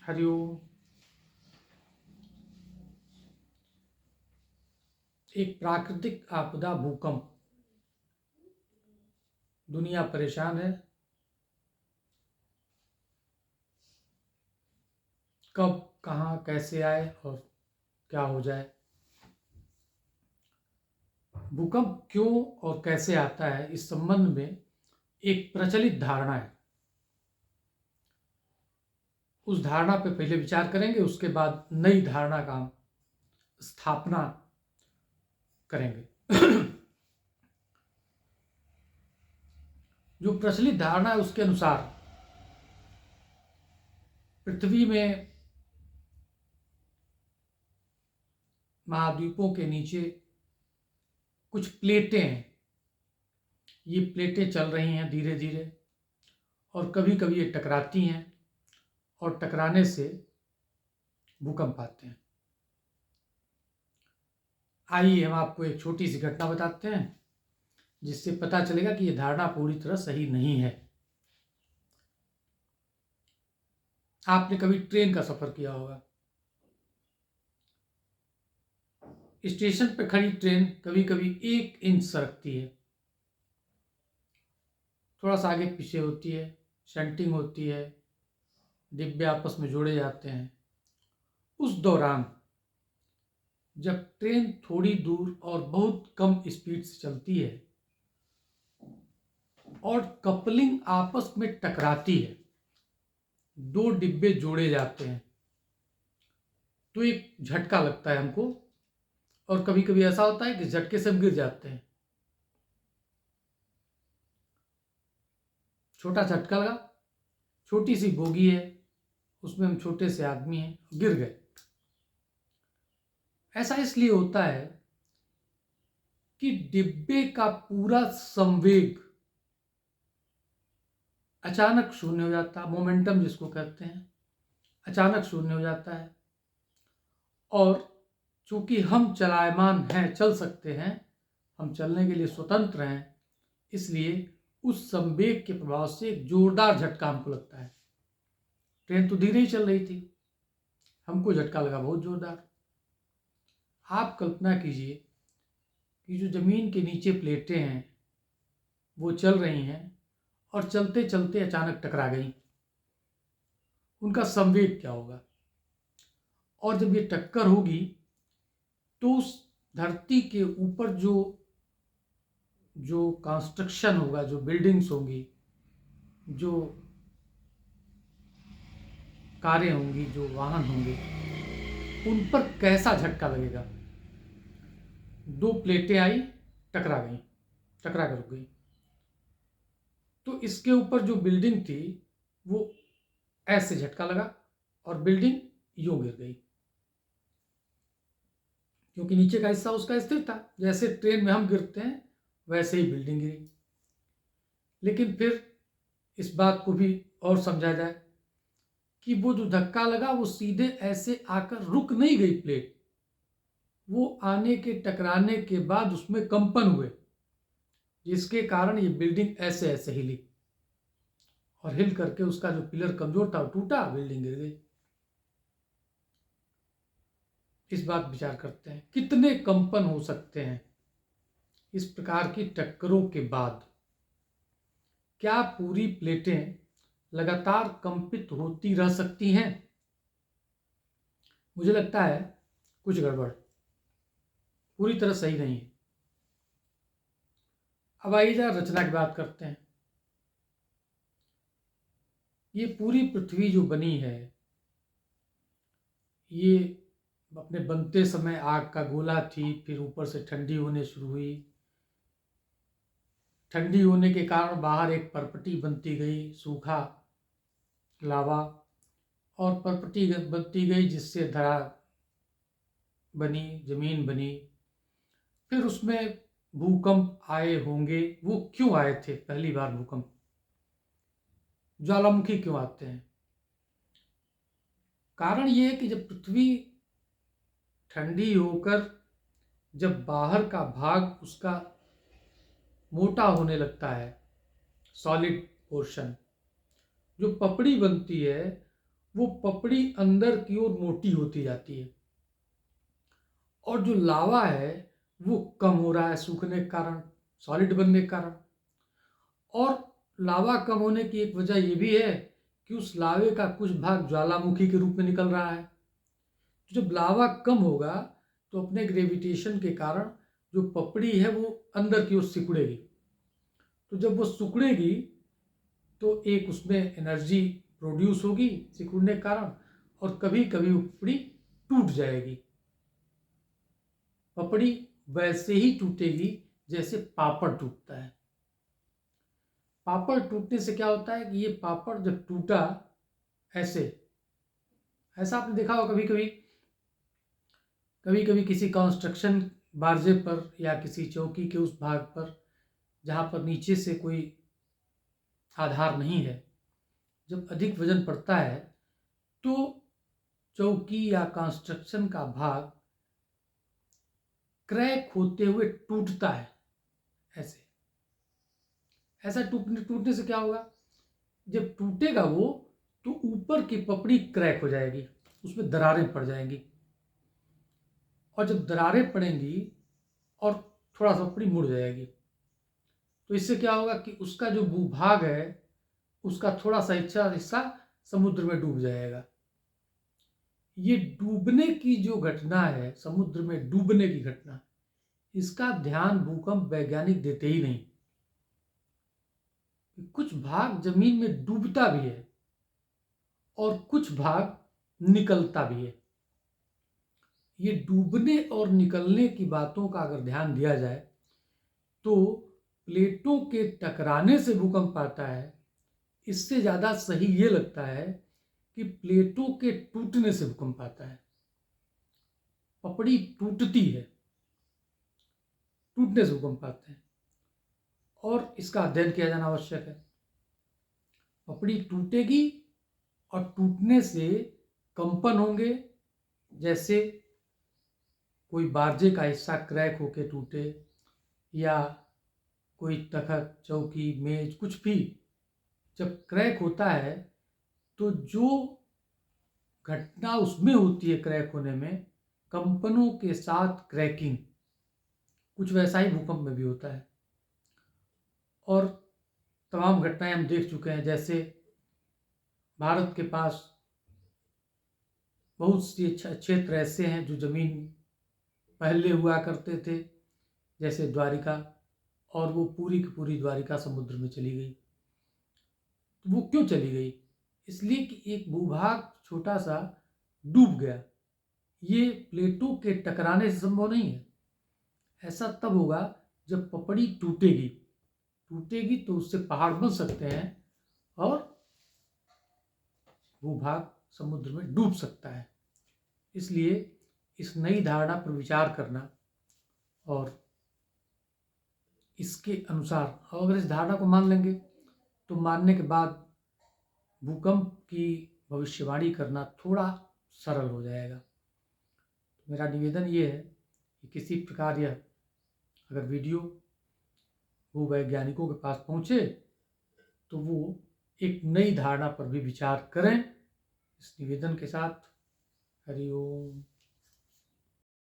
हरिओम। एक प्राकृतिक आपदा भूकंप, दुनिया परेशान है। कब कहाँ कैसे आए और क्या हो जाए। भूकंप क्यों और कैसे आता है, इस संबंध में एक प्रचलित धारणा है। उस धारणा पे पहले विचार करेंगे, उसके बाद नई धारणा का हम स्थापना करेंगे। जो प्रचलित धारणा है उसके अनुसार पृथ्वी में महाद्वीपों के नीचे कुछ प्लेटें हैं। ये प्लेटें चल रही हैं धीरे धीरे, और कभी कभी ये टकराती हैं, और टकराने से भूकंप आते हैं। आइए हम आपको एक छोटी सी घटना बताते हैं, जिससे पता चलेगा कि यह धारणा पूरी तरह सही नहीं है। आपने कभी ट्रेन का सफर किया होगा। स्टेशन पर खड़ी ट्रेन कभी कभी 1 इंच सरकती है, थोड़ा सा आगे पीछे होती है, शंटिंग होती है, डिब्बे आपस में जोड़े जाते हैं। उस दौरान जब ट्रेन थोड़ी दूर और बहुत कम स्पीड से चलती है और कपलिंग आपस में टकराती है, 2 डिब्बे जोड़े जाते हैं, तो एक झटका लगता है हमको, और कभी कभी ऐसा होता है कि झटके से हम गिर जाते हैं। छोटा झटका लगा, छोटी सी बोगी है, उसमें हम छोटे से आदमी हैं, गिर गए। ऐसा इसलिए होता है कि डिब्बे का पूरा संवेग अचानक शून्य हो जाता है, मोमेंटम जिसको कहते हैं, अचानक शून्य हो जाता है। और चूंकि हम चलायमान हैं, चल सकते हैं, हम चलने के लिए स्वतंत्र हैं, इसलिए उस संवेग के प्रभाव से एक जोरदार झटका हमको लगता है। ट्रेन तो धीरे ही चल रही थी, हमको झटका लगा बहुत जोरदार। आप कल्पना कीजिए कि जो जमीन के नीचे प्लेटें हैं वो चल रही हैं, और चलते चलते अचानक टकरा गई। उनका संवेग क्या होगा, और जब ये टक्कर होगी तो उस धरती के ऊपर जो जो कंस्ट्रक्शन होगा, जो बिल्डिंग्स होंगी, जो कारें होंगी, जो वाहन होंगे, उन पर कैसा झटका लगेगा। 2 प्लेटें आई, टकरा गई, टकरा कर रुक गई, तो इसके ऊपर जो बिल्डिंग थी वो ऐसे झटका लगा और बिल्डिंग यूं गिर गई, क्योंकि नीचे का हिस्सा उसका स्थिर था। जैसे ट्रेन में हम गिरते हैं वैसे ही बिल्डिंग गिरी। लेकिन फिर इस बात को भी और समझा जाए कि वो जो धक्का लगा वो सीधे ऐसे आकर रुक नहीं गई प्लेट, वो आने के टकराने के बाद उसमें कंपन हुए, जिसके कारण ये बिल्डिंग ऐसे ऐसे हिली, और हिल करके उसका जो पिलर कमजोर था वो टूटा, बिल्डिंग गिर गई। इस बात विचार करते हैं कितने कंपन हो सकते हैं इस प्रकार की टक्करों के बाद। क्या पूरी प्लेटें लगातार कंपित होती रह सकती हैं? मुझे लगता है कुछ गड़बड़, पूरी तरह सही नहीं है। अब आइए जरा रचना की बात करते हैं। ये पूरी पृथ्वी जो बनी है, ये अपने बनते समय आग का गोला थी, फिर ऊपर से ठंडी होने शुरू हुई। ठंडी होने के कारण बाहर एक परपटी बनती गई, सूखा लावा, और परपटी बनती गई जिससे धरा बनी, जमीन बनी। फिर उसमें भूकंप आए होंगे। वो क्यों आए थे पहली बार भूकंप? ज्वालामुखी क्यों आते हैं? कारण ये है कि जब पृथ्वी ठंडी होकर जब बाहर का भाग उसका मोटा होने लगता है, सॉलिड पोर्शन, जो पपड़ी बनती है वो पपड़ी अंदर की ओर मोटी होती जाती है, और जो लावा है वो कम हो रहा है सूखने के कारण, सॉलिड बनने के कारण। और लावा कम होने की एक वजह ये भी है कि उस लावे का कुछ भाग ज्वालामुखी के रूप में निकल रहा है। तो जब लावा कम होगा तो अपने ग्रेविटेशन के कारण जो पपड़ी है वो अंदर की ओर सिकुड़ेगी। तो जब वो सिकुड़ेगी तो एक उसमें एनर्जी प्रोड्यूस होगी सिकुड़ने के कारण, और कभी कभी वो पपड़ी टूट जाएगी। पपड़ी वैसे ही टूटेगी जैसे पापड़ टूटता है। पापड़ टूटने से क्या होता है कि ये पापड़ जब टूटा, ऐसे, ऐसा आपने देखा हो कभी कभी, कभी कभी किसी कंस्ट्रक्शन बारजे पर या किसी चौकी के उस भाग पर जहाँ पर नीचे से कोई आधार नहीं है, जब अधिक वजन पड़ता है तो चौकी या कंस्ट्रक्शन का भाग क्रैक होते हुए टूटता है। ऐसे, ऐसा टूटने से क्या होगा, जब टूटेगा वो तो ऊपर की पपड़ी क्रैक हो जाएगी, उसमें दरारें पड़ जाएंगी, और जब दरारें पड़ेंगी और थोड़ा सा पपड़ी मुड़ जाएगी, तो इससे क्या होगा कि उसका जो भूभाग है उसका थोड़ा सा हिस्सा समुद्र में डूब जाएगा। ये डूबने की जो घटना है, समुद्र में डूबने की घटना, इसका ध्यान भूकंप वैज्ञानिक देते ही नहीं। कुछ भाग जमीन में डूबता भी है और कुछ भाग निकलता भी है। ये डूबने और निकलने की बातों का अगर ध्यान दिया जाए तो प्लेटों के टकराने से भूकंप आता है, इससे ज़्यादा सही ये लगता है कि प्लेटों के टूटने से भूकंप आता है। पपड़ी टूटती है, टूटने से भूकंप आते हैं, और इसका अध्ययन किया जाना आवश्यक है। पपड़ी टूटेगी और टूटने से कंपन होंगे, जैसे कोई बारजे का हिस्सा क्रैक होके टूटे, या कोई तखत, चौकी, मेज, कुछ भी जब क्रैक होता है तो जो घटना उसमें होती है क्रैक होने में, कंपनों के साथ क्रैकिंग, कुछ वैसा ही भूकंप में भी होता है। और तमाम घटनाएं हम देख चुके हैं, जैसे भारत के पास बहुत से क्षेत्र ऐसे हैं जो जमीन पहले हुआ करते थे, जैसे द्वारिका, और वो पूरी की पूरी द्वारिका समुद्र में चली गई। तो वो क्यों चली गई? इसलिए कि एक भूभाग छोटा सा डूब गया। ये प्लेटों के टकराने से संभव नहीं है। ऐसा तब होगा जब पपड़ी टूटेगी। टूटेगी तो उससे पहाड़ बन सकते हैं और भूभाग समुद्र में डूब सकता है। इसलिए इस नई धारणा पर विचार करना, और इसके अनुसार अगर इस धारणा को मान लेंगे तो मानने के बाद भूकंप की भविष्यवाणी करना थोड़ा सरल हो जाएगा। तो मेरा निवेदन ये है कि किसी प्रकार यह अगर वीडियो भूवैज्ञानिकों के पास पहुँचे तो वो एक नई धारणा पर भी विचार करें। इस निवेदन के साथ हरि ओम।